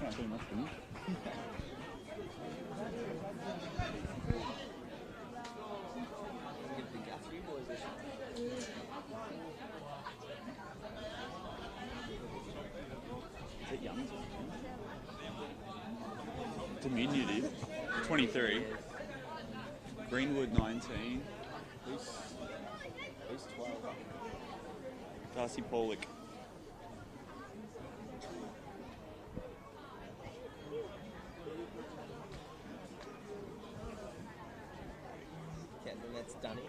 Can't do much for me. Is it young? Diminutive. 23. Greenwood 19. Who's 12? Darcy Pollock. Captain, that's Dunny.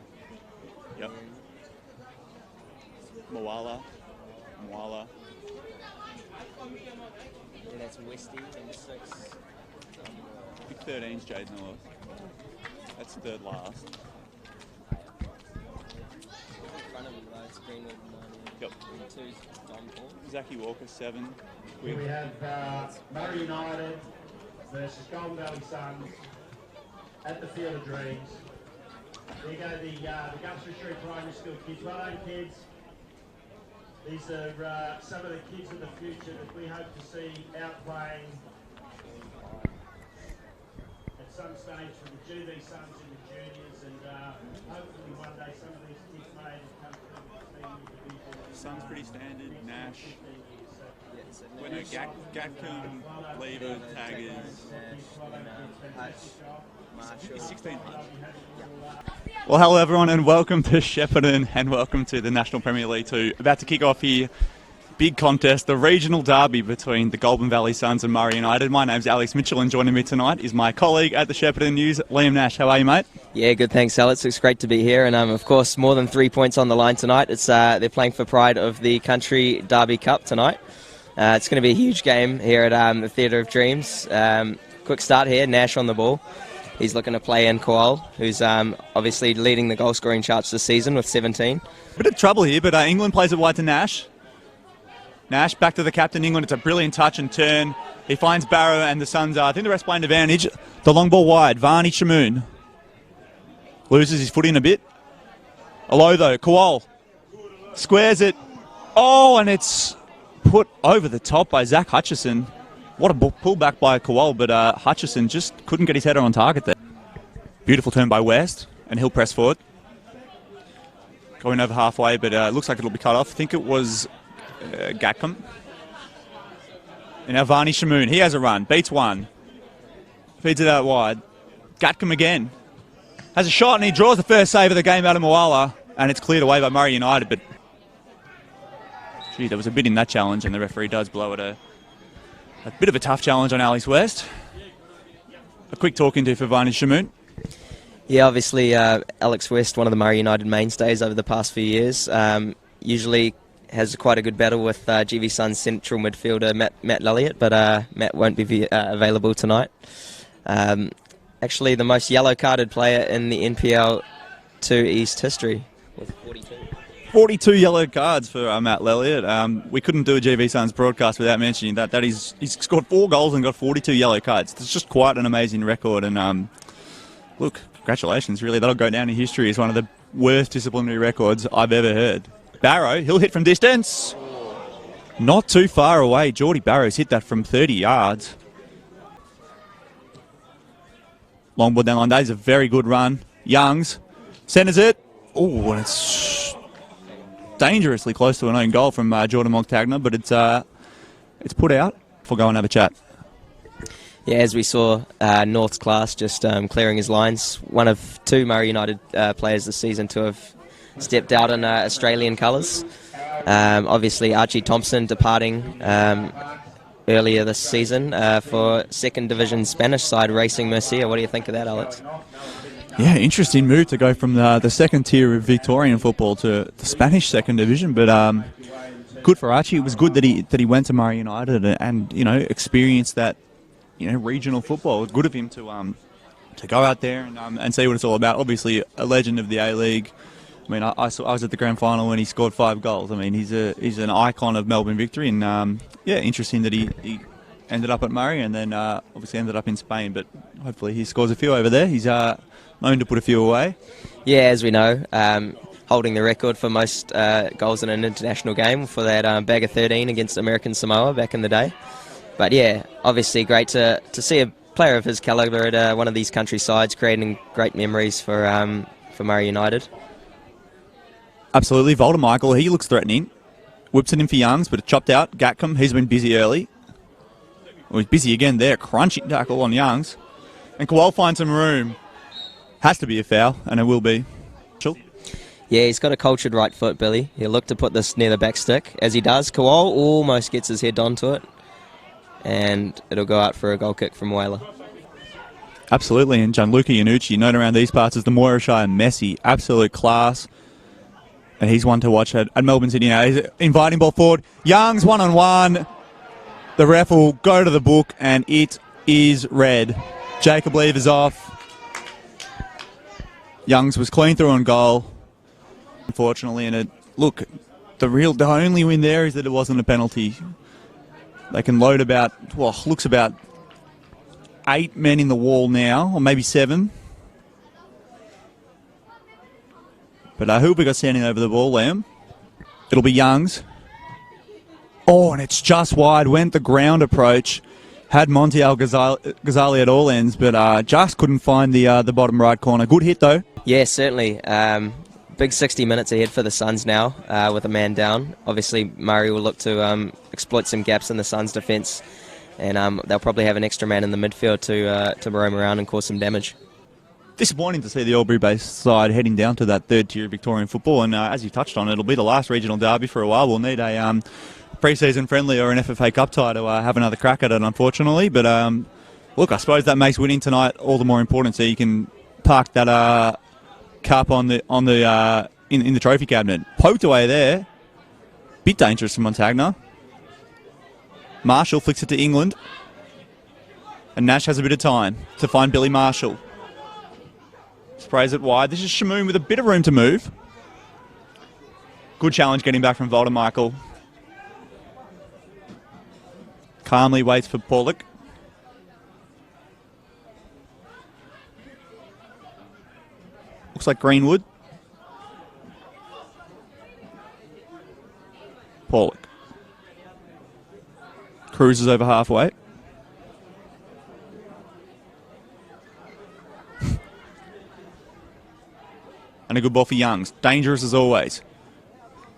Yep. Moala. Yeah, that's Westy, number 6. I think 13's Jaden Ellis. That's third last. In front of him, though, it's Greenwood 9. Yep. And 2's Don Paul. Zachy Walker 7. Here we have Murray United versus Golden Valley Suns at the Field of Dreams. There you go, the Guthrie Street Primary School kids. Well done, kids. These are some of the kids of the future that we hope to see out playing at some stage from the GVSuns in the juniors, and hopefully one day some of these kids may come through the senior division. Suns pretty standard. Nash. So Winner, Gatcombe, Lever, Taggers. Marshall. 16. Well, hello everyone, and welcome to Shepparton, and welcome to the National Premier League 2. About to kick off here, big contest, the regional derby between the Golden Valley Suns and Murray United. My name's Alex Mitchell, and joining me tonight is my colleague at the Shepparton News, Liam Nash. How are you, mate? Yeah, good, thanks, Alex. It's great to be here, and of course, more than 3 points on the line tonight. It's they're playing for pride of the Country Derby Cup tonight. It's going to be a huge game here at the Theatre of Dreams. Quick start here, Nash on the ball. He's looking to play in Koal, who's obviously leading the goal-scoring charts this season with 17. Bit of trouble here, but England plays it wide to Nash. Nash back to the captain, England. It's a brilliant touch and turn. He finds Barrow, and the Suns I think the rest play an advantage. The long ball wide, Varney Shamoon. Loses his foot in a bit. Alo though, Koal squares it. Oh, and it's put over the top by Zach Hutchison. What a pull back by Koal, but Hutchison just couldn't get his header on target there. Beautiful turn by West, and he'll press forward. Going over halfway, but it looks like it'll be cut off. I think it was Gatcombe. And now Varney Shamoon, he has a run, beats one. Feeds it out wide. Gatcombe again. Has a shot, and he draws the first save of the game out of Moala, and it's cleared away by Murray United, but gee, there was a bit in that challenge, and the referee does blow it a bit of a tough challenge on Alex West. A quick talking to for Varney Shamoon. Yeah, obviously Alex West, one of the Murray United mainstays over the past few years, usually has quite a good battle with GVSuns central midfielder Matt Lelliott, but Matt won't be available tonight. Actually, the most yellow-carded player in the NPL 2 East history with 42. 42 yellow cards for Matt Lelliott. We couldn't do a GVSuns broadcast without mentioning that. He's scored 4 goals and got 42 yellow cards. It's just quite an amazing record. And look, congratulations, really. That'll go down in history as one of the worst disciplinary records I've ever heard. Barrow, he'll hit from distance. Not too far away. Geordie Barrow's hit that from 30 yards. Long ball down line. That is a very good run. Youngs centres it. Oh, and it's dangerously close to an own goal from Jordan Montagna, but it's put out. We'll go and have a chat. Yeah, as we saw, North's class just clearing his lines. One of 2 Murray United players this season to have stepped out in Australian colours. Obviously, Archie Thompson departing earlier this season for second division Spanish side Racing Murcia. What do you think of that, Alex? Yeah, interesting move to go from the second tier of Victorian football to the Spanish second division, but good for Archie. It was good that he went to Murray United and experienced that regional football. It was good of him to go out there and see what it's all about. Obviously, a legend of the A-League. I mean, I was at the grand final when he scored 5 goals. I mean, he's an icon of Melbourne victory, and yeah, interesting that he ended up at Murray and then obviously ended up in Spain. But hopefully he scores a few over there. He's known to put a few away. Yeah, as we know, holding the record for most goals in an international game for that bag of 13 against American Samoa back in the day. But yeah, obviously great to see a player of his calibre at one of these country sides, creating great memories for Murray United. Absolutely. Voldemichael, he looks threatening. Whips it in for Youngs, but it's chopped out. Gatcombe, he's been busy early. Well, he's busy again there. Crunching tackle on Youngs. And Kowal finds some room. Has to be a foul, and it will be. Yeah, he's got a cultured right foot, Billy. He'll look to put this near the back stick. As he does, Kowal almost gets his head onto it. And it'll go out for a goal kick from Whaler. Absolutely, and Gianluca Iannucci, known around these parts as the Moirashire Messi. Absolute class. And he's one to watch at Melbourne City now. He's inviting ball forward. Youngs one-on-one. The ref will go to the book, and it is red. Jacob Lever's off. Youngs was clean through on goal, unfortunately. And look, the only win there is that it wasn't a penalty. They can load looks about 8 men in the wall now, or maybe 7. But who have we got standing over the ball, Liam? It'll be Youngs. Oh, and it's just wide. Went the ground approach. Had Monty Al-Ghazali at all ends, but just couldn't find the bottom right corner. Good hit, though. Yeah, certainly. Big 60 minutes ahead for the Suns now with a man down. Obviously, Murray will look to exploit some gaps in the Suns' defence, and they'll probably have an extra man in the midfield to roam around and cause some damage. Disappointing to see the Albury-based side heading down to that third-tier Victorian football, and as you touched on, it'll be the last regional derby for a while. We'll need a pre-season friendly or an FFA Cup tie to have another crack at it, unfortunately. But look, I suppose that makes winning tonight all the more important, so you can park that cup in the trophy cabinet. Poked away there. Bit dangerous from Montagna. Marshall flicks it to England. And Nash has a bit of time to find Billy Marshall. Sprays it wide. This is Shamoon with a bit of room to move. Good challenge getting back from Voldemichael. Calmly waits for Pollock. Looks like Greenwood. Pollock. Cruises over halfway. And a good ball for Youngs. Dangerous as always.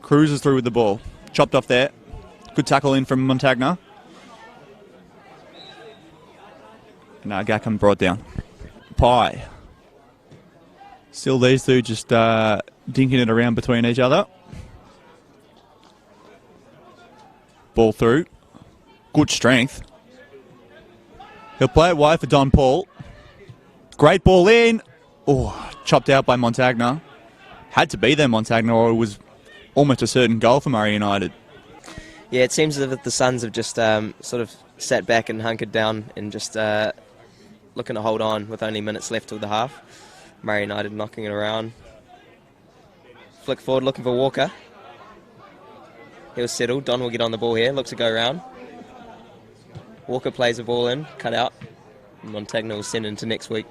Cruises through with the ball. Chopped off there. Good tackle in from Montagna. And now Gackham brought down. Pye. Still these two just dinking it around between each other. Ball through. Good strength. He'll play it wide for Don Paul. Great ball in. Oh, chopped out by Montagna. Had to be there, Montagna, or it was almost a certain goal for Murray United. Yeah, it seems as if the Suns have just sort of sat back and hunkered down and just looking to hold on with only minutes left till the half. Murray United knocking it around. Flick forward looking for Walker. He'll settle. Don will get on the ball here. Looks to go round. Walker plays the ball in. Cut out. Montagna will send it into next week.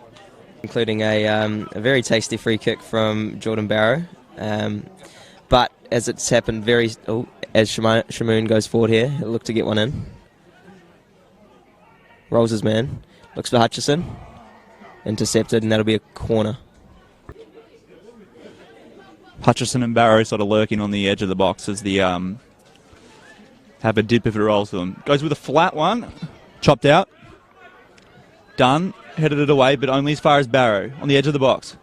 Including a very tasty free kick from Jordan Barrow. But as it's happened as Shamoon goes forward here, he'll look to get one in. Rolls his man. Looks for Hutchison. Intercepted, and that'll be a corner. Hutchison and Barrow sort of lurking on the edge of the box as the have a dip if it rolls to them. Goes with a flat one. Chopped out. Done. Headed it away, but only as far as Barrow on the edge of the box.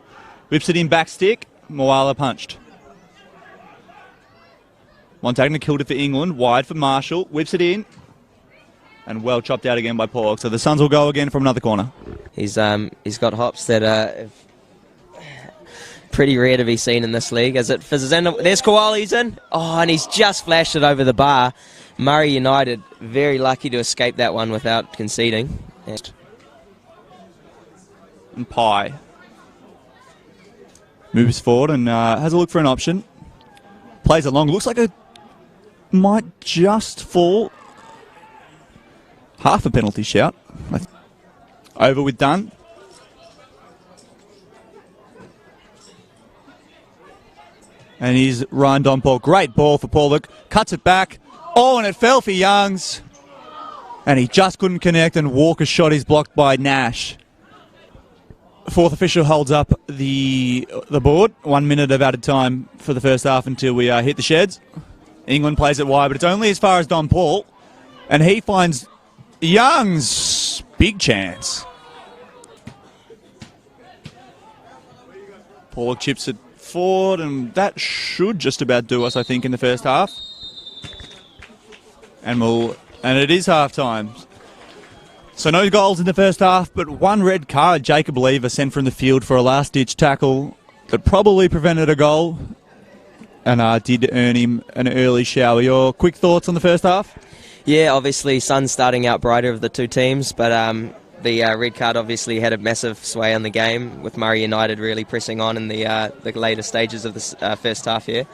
Whips it in back stick. Moala punched. Montagna killed it for England. Wide for Marshall. Whips it in. And well chopped out again by Pollock. So the Suns will go again from another corner. He's got hops that are pretty rare to be seen in this league. As it fizzes in. There's Kowali's in. Oh, and he's just flashed it over the bar. Murray United very lucky to escape that one without conceding. And Pye moves forward and has a look for an option. Plays it long. Looks like it might just fall. Half a penalty shout. Over with Dunn. And he's run Don Paul. Great ball for Pollock. Cuts it back. Oh, and it fell for Youngs. And he just couldn't connect, and Walker's shot is blocked by Nash. Fourth official holds up the board. 1 minute of added time for the first half until we hit the sheds. England plays it wide, but it's only as far as Don Paul. And he finds Young's big chance. Paul chips it forward, and that should just about do us, I think, in the first half. And it is half time. So no goals in the first half, but one red card. Jacob Lever sent from the field for a last-ditch tackle that probably prevented a goal and did earn him an early shower. Your quick thoughts on the first half? Yeah, obviously Suns starting out brighter of the two teams, but the red card obviously had a massive sway on the game, with Murray United really pressing on in the later stages of the first half here.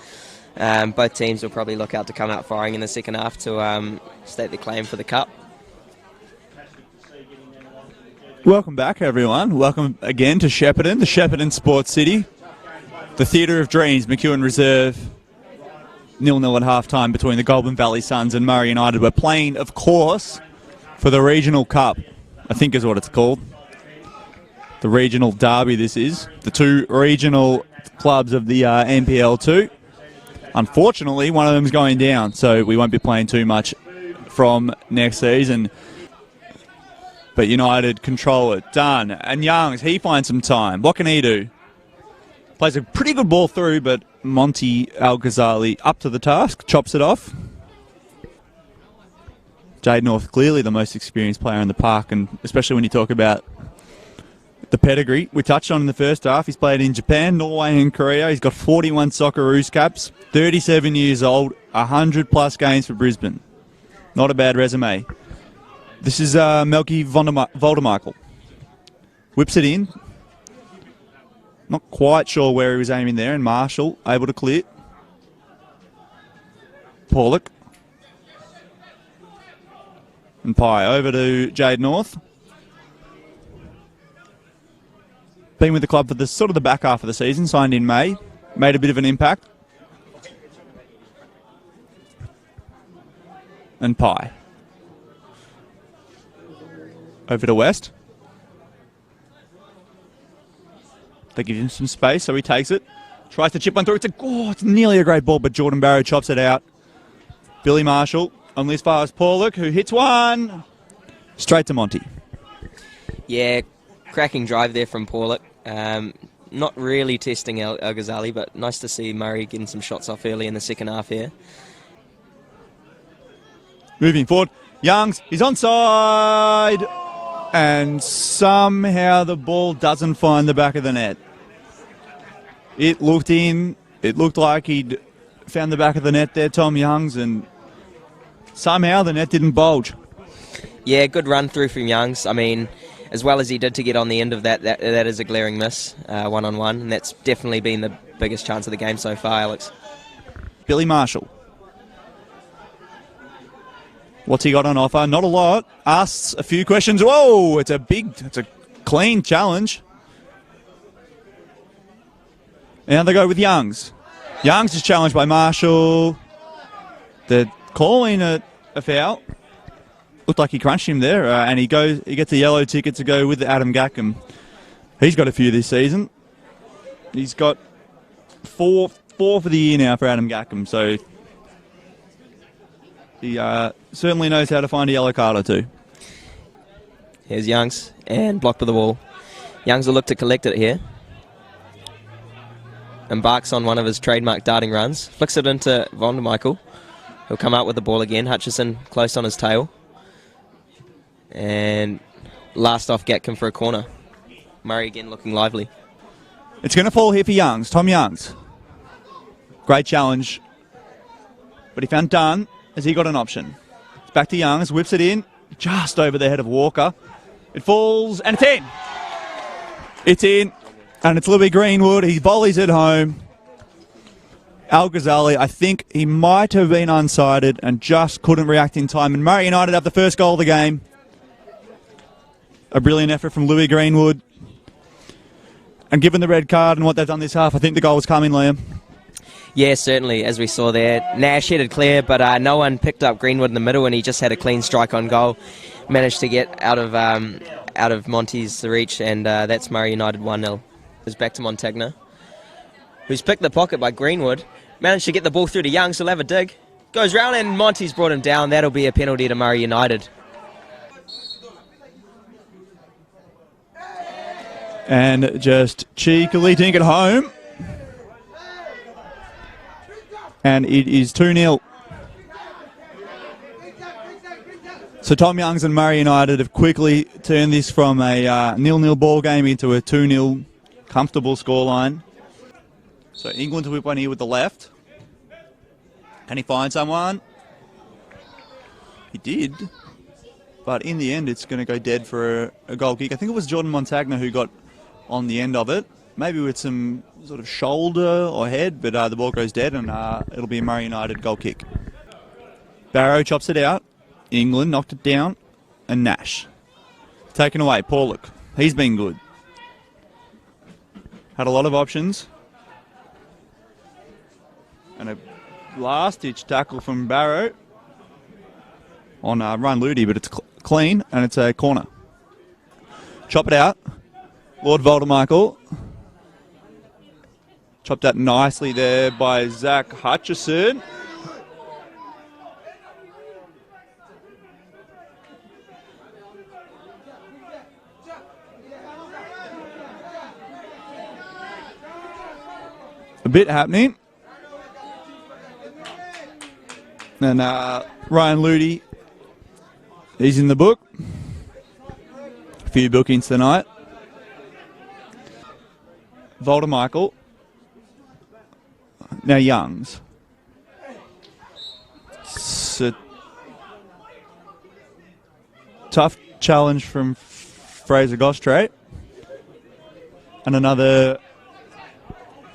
Both teams will probably look out to come out firing in the second half to state the claim for the cup. Welcome back, everyone. Welcome again to Shepparton, the Shepparton Sports City, the Theatre of Dreams. McEwen Reserve 0-0 at half-time between the Goulburn Valley Suns and Murray United. We're playing, of course, for the Regional Cup, I think is what it's called. The Regional Derby this is. The two regional clubs of the NPL2. Unfortunately, one of them's going down, so we won't be playing too much from next season. But United control it. Done. And Youngs, he finds some time. What can he do? Plays a pretty good ball through, but Monty Al-Ghazali up to the task. Chops it off. Jade North, clearly the most experienced player in the park, and especially when you talk about the pedigree we touched on in the first half. He's played in Japan, Norway and Korea. He's got 41 Socceroos caps, 37 years old, 100-plus games for Brisbane. Not a bad resume. This is Melky Voldemichael. Whips it in. Not quite sure where he was aiming there, and Marshall able to clear. Paulick. And Pye over to Jade North. Been with the club for the sort of the back half of the season, signed in May. Made a bit of an impact. And Pye. Over to West. They give him some space, so he takes it. Tries to chip one through. It's nearly a great ball, but Jordan Barrow chops it out. Billy Marshall, only as far as Paulick, who hits one. Straight to Monty. Yeah, cracking drive there from Paulick. Not really testing Al-Ghazali, but nice to see Murray getting some shots off early in the second half here. Moving forward. Youngs, he's onside. And somehow the ball doesn't find the back of the net. It looked in. It looked like he'd found the back of the net there, Tom Youngs, and somehow the net didn't bulge. Yeah, good run through from Youngs. I mean, as well as he did to get on the end of that is a glaring miss, one-on-one, and that's definitely been the biggest chance of the game so far, Alex. Billy Marshall. What's he got on offer? Not a lot. Asks a few questions. Whoa, it's a clean challenge. And they go with Youngs. Youngs is challenged by Marshall. They're calling it a foul. Looked like he crunched him there, and he gets a yellow ticket to go with Adam Gackham. He's got a few this season. He's got four for the year now for Adam Gackham, so he certainly knows how to find a yellow card or two. Here's Youngs, and blocked with the ball. Youngs will look to collect it here. Embarks on one of his trademark darting runs. Flicks it into Voldemichael. He'll come out with the ball again. Hutchison close on his tail. And last off Gatkin for a corner. Murray again looking lively. It's going to fall here for Youngs. Tom Youngs. Great challenge. But he found Dunn as he got an option. It's back to Youngs. Whips it in. Just over the head of Walker. It falls and it's in. It's in. And it's Louis Greenwood. He volleys it home. Al-Ghazali, I think he might have been unsighted and just couldn't react in time. And Murray United have the first goal of the game. A brilliant effort from Louis Greenwood. And given the red card and what they've done this half, I think the goal was coming, Liam. Yeah, certainly, as we saw there. Nash headed clear, but no one picked up Greenwood in the middle, and he just had a clean strike on goal. Managed to get out of Monty's reach, and that's Murray United 1-0. It's back to Montagna, who's picked the pocket by Greenwood. Managed to get the ball through to Young, so he'll have a dig. Goes round, and Monty's brought him down. That'll be a penalty to Murray United. And just cheekily dink it home. And it is 2-0. So Tom Youngs and Murray United have quickly turned this from a 0-0 ball game into a 2-0 comfortable scoreline. So England to whip one here with the left. Can he find someone? He did. But in the end, it's going to go dead for a goal kick. I think it was Jordan Montagna who got on the end of it. Maybe with some sort of shoulder or head, but the ball goes dead, and it'll be a Murray United goal kick. Barrow chops it out. England knocked it down, and Nash taken away. Paulick, he's been good. Had a lot of options. And a last-ditch tackle from Barrow on Ryan Ludi, but it's clean, and it's a corner. Chop it out. Lord Voldemichael. Chopped out nicely there by Zach Hutchison. A bit happening. And Ryan Ludi, he's in the book. A few bookings tonight. Voldemichael. Now Youngs. It's a tough challenge from Fraser Gostray. And another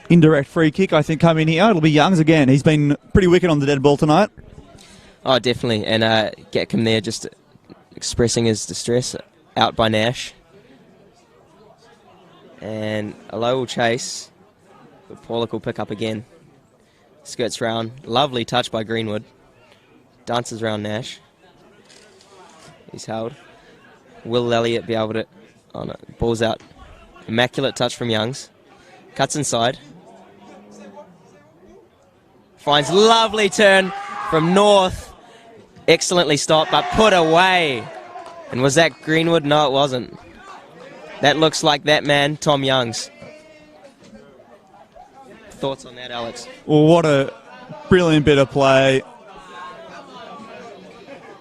indirect free kick, I think, coming here. It'll be Youngs again. He's been pretty wicked on the dead ball tonight. Oh, definitely. And Gatcombe there just expressing his distress out by Nash. And a low will chase, but Paulick will pick up again. Skirts round. Lovely touch by Greenwood. Dances round Nash. He's held. Will Elliott be able to... Oh no, ball's out. Immaculate touch from Youngs. Cuts inside. Finds lovely turn from North. Excellently stopped, but put away. And was that Greenwood? No, it wasn't. That looks like that man, Tom Youngs. Thoughts on that, Alex? Well, what a brilliant bit of play.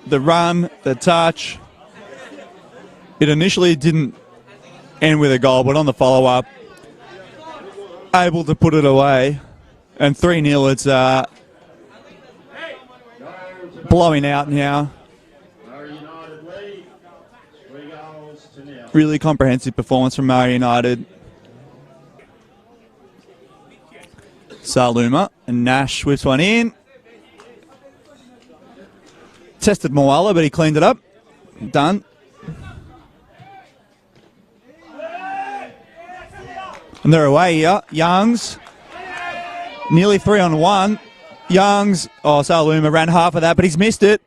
The run, the touch. It initially didn't end with a goal, but on the follow-up, able to put it away. And 3-0, it's blowing out now. Really comprehensive performance from Murray United. Saluma and Nash whips one in. Tested Moala, but he cleaned it up. Done. And they're away here. Youngs. Nearly 3-on-1. Youngs. Oh, Saluma ran half of that, but he's missed it.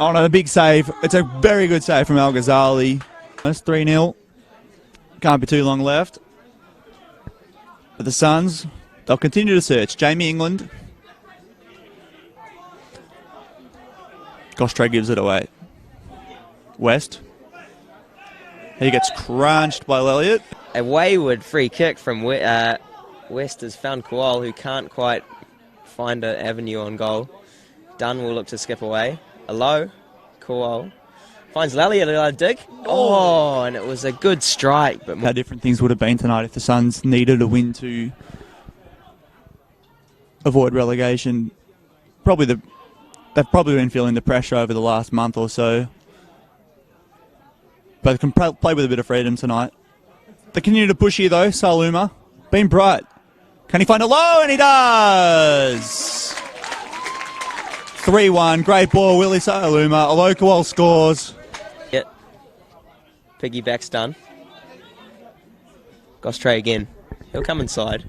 Oh no, the big save. It's a very good save from Al Ghazali. That's 3-0. Can't be too long left. But the Suns, they'll continue to search. Jamie England. Gostray gives it away. West. He gets crunched by Elliott. A wayward free kick from West has found Kowal, who can't quite find an avenue on goal. Dunn will look to skip away. A low, Kowal finds Elliott a dig. Oh, and it was a good strike. But how different things would have been tonight if the Suns needed a win to avoid relegation. They've probably been feeling the pressure over the last month or so. But they can play with a bit of freedom tonight. They continue to push here though. Saluma, been bright. Can he find a low? And he does! 3-1, great ball, Willie Saluma. Alokawal scores. Yep. Piggyback's done. Gostray again. He'll come inside.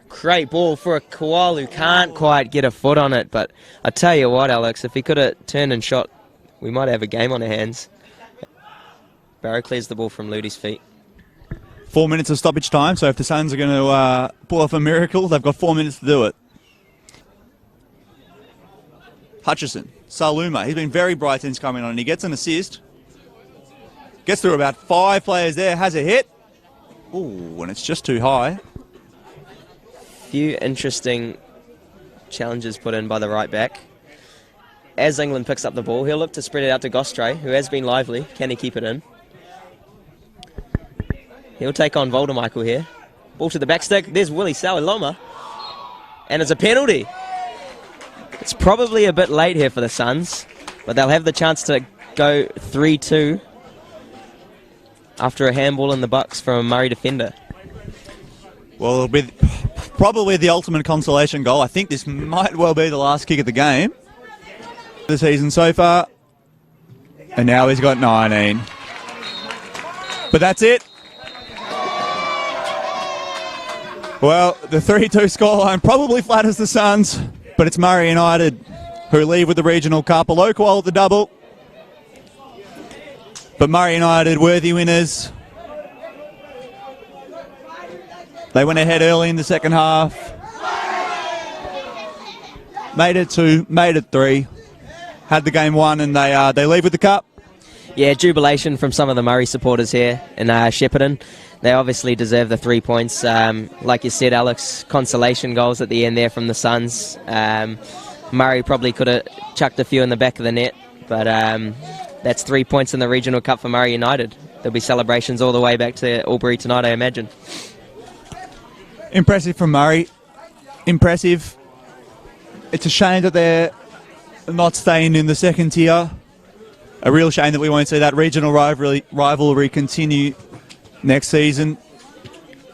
Great ball for a koala who can't quite get a foot on it, but I tell you what, Alex, if he could have turned and shot, we might have a game on our hands. Barrow clears the ball from Ludi's feet. 4 minutes of stoppage time, so if the Suns are going to pull off a miracle, they've got 4 minutes to do it. Hutchison, Saluma, he's been very bright since coming on. He gets an assist. Gets through about 5 players there, has a hit. Ooh, and it's just too high. Few interesting challenges put in by the right back. As England picks up the ball, he'll look to spread it out to Gostre, who has been lively. Can he keep it in? He'll take on Voldemichael here. Ball to the back stick. There's Willie Saliloma. And it's a penalty. It's probably a bit late here for the Suns, but they'll have the chance to go 3-2 after a handball in the bucks from a Murray defender. Well, it'll be probably the ultimate consolation goal. I think this might well be the last kick of the game the season so far. And now he's got 19. But that's it. Well, the 3-2 scoreline probably flatters the Suns, but it's Murray United who leave with the regional cup. A local at the double. But Murray United, worthy winners. They went ahead early in the second half. Made it 2, made it 3. Had the game won, and they leave with the cup. Yeah, jubilation from some of the Murray supporters here in Shepparton. They obviously deserve the 3 points. Like you said, Alex, consolation goals at the end there from the Suns. Murray probably could have chucked a few in the back of the net, but that's 3 points in the regional cup for Murray United. There'll be celebrations all the way back to Albury tonight, I imagine. Impressive from Murray. Impressive. It's a shame that they're not staying in the second tier. A real shame that we won't see that regional rivalry continue next season.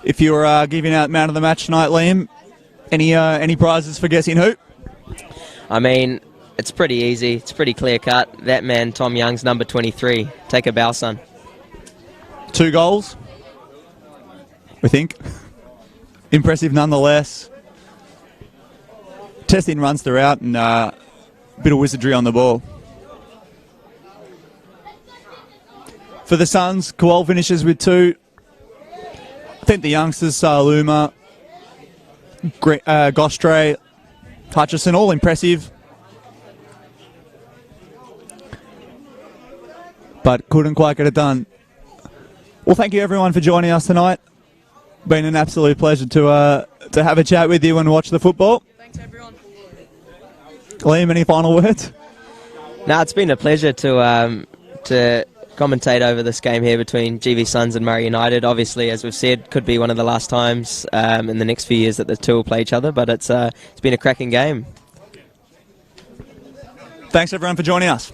If you were giving out man of the match tonight, Liam, any prizes for guessing who? I mean, it's pretty easy. It's pretty clear cut. That man, Tom Young's number 23. Take a bow, son. 2 goals, we think. Impressive nonetheless. Testing runs throughout and a bit of wizardry on the ball. For the Suns, Kowal finishes with 2. I think the youngsters, Saluma, Gostre, Hutchison, all impressive. But couldn't quite get it done. Well, thank you everyone for joining us tonight. Been an absolute pleasure to have a chat with you and watch the football. Thanks, everyone. Liam, any final words? No, it's been a pleasure to commentate over this game here between GVSuns and Murray United. Obviously, as we've said, could be one of the last times in the next few years that the two will play each other, but it's been a cracking game. Thanks everyone for joining us.